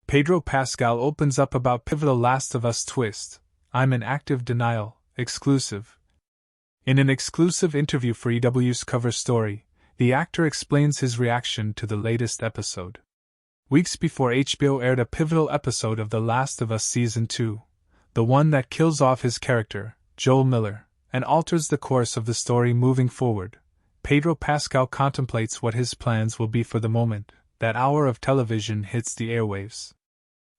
Pedro Pascal opens up about pivotal Last of Us twist. I'm in active denial, exclusive. In an exclusive interview for EW's cover story, the actor explains his reaction to the latest episode. Weeks before HBO aired a pivotal episode of The Last of Us Season 2, the one that kills off his character, Joel Miller, and alters the course of the story moving forward, Pedro Pascal contemplates what his plans will be for the moment that hour of television hits the airwaves.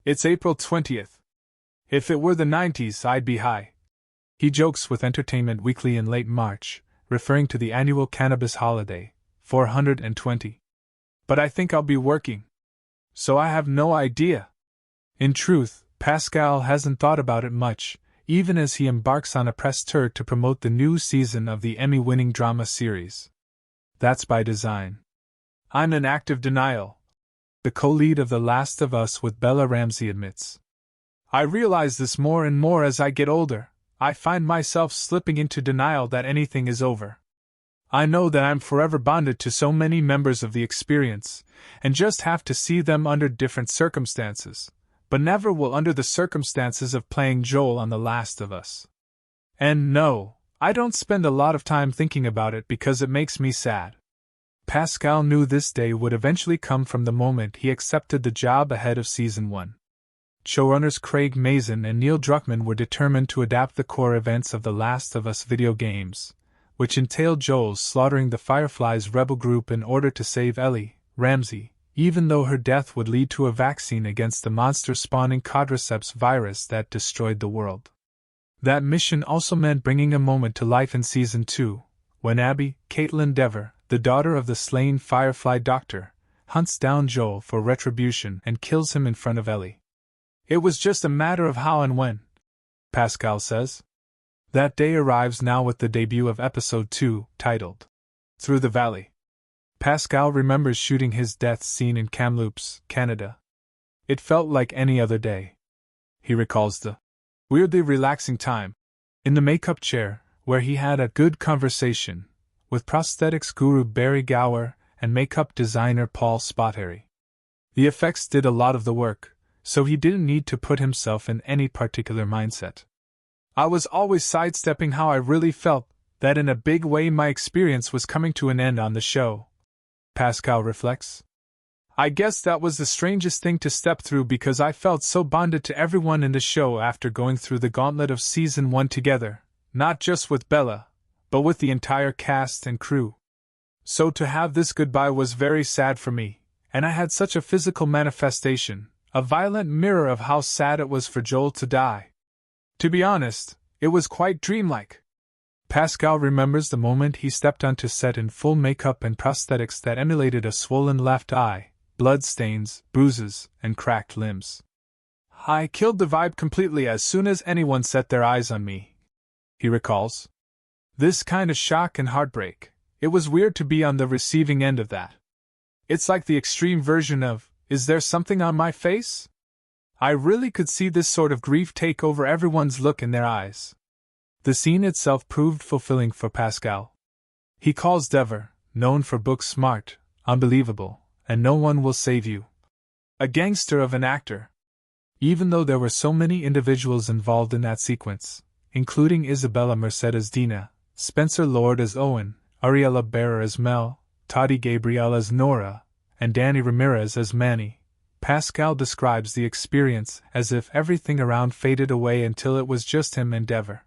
It's April 20th. If it were the 90s, I'd be high. He jokes with Entertainment Weekly in late March, referring to the annual cannabis holiday, 420. But I think I'll be working. So I have no idea. In truth, Pascal hasn't thought about it much, even as he embarks on a press tour to promote the new season of the Emmy-winning drama series. That's by design. I'm in active denial, the co-lead of The Last of Us with Bella Ramsey admits. I realize this more and more as I get older. I find myself slipping into denial that anything is over. I know that I'm forever bonded to so many members of the experience, and just have to see them under different circumstances, but never will under the circumstances of playing Joel on The Last of Us. And no, I don't spend a lot of time thinking about it because it makes me sad. Pascal knew this day would eventually come from the moment he accepted the job ahead of Season 1. Showrunners Craig Mazin and Neil Druckmann were determined to adapt the core events of The Last of Us video games, which entailed Joel's slaughtering the Firefly's rebel group in order to save Ellie, Ramsey, even though her death would lead to a vaccine against the monster-spawning Quadriceps virus that destroyed the world. That mission also meant bringing a moment to life in Season 2, when Abby, Caitlin Dever, the daughter of the slain Firefly doctor, hunts down Joel for retribution and kills him in front of Ellie. It was just a matter of how and when, Pascal says. That day arrives now with the debut of Episode 2, titled Through the Valley. Pascal remembers shooting his death scene in Kamloops, Canada. It felt like any other day. He recalls the weirdly relaxing time in the makeup chair, where he had a good conversation with prosthetics guru Barry Gower and makeup designer Paul Spotary. The effects did a lot of the work, so he didn't need to put himself in any particular mindset. I was always sidestepping how I really felt, that in a big way my experience was coming to an end on the show, Pascal reflects. I guess that was the strangest thing to step through because I felt so bonded to everyone in the show after going through the gauntlet of Season 1 together, not just with Bella, but with the entire cast and crew. So to have this goodbye was very sad for me, and I had such a physical manifestation, a violent mirror of how sad it was for Joel to die. To be honest, it was quite dreamlike. Pascal remembers the moment he stepped onto set in full makeup and prosthetics that emulated a swollen left eye, blood stains, bruises, and cracked limbs. I killed the vibe completely as soon as anyone set their eyes on me, he recalls. This kind of shock and heartbreak, it was weird to be on the receiving end of that. It's like the extreme version of, is there something on my face? I really could see this sort of grief take over everyone's look in their eyes. The scene itself proved fulfilling for Pascal. He calls Dever, known for books smart, unbelievable, and No One Will Save You, a gangster of an actor. Even though there were so many individuals involved in that sequence, including Isabella Merced as Dina, Spencer Lord as Owen, Ariella Bearer as Mel, Toddy Gabriel as Nora, and Danny Ramirez as Manny, Pascal describes the experience as if everything around faded away until it was just him and Dever.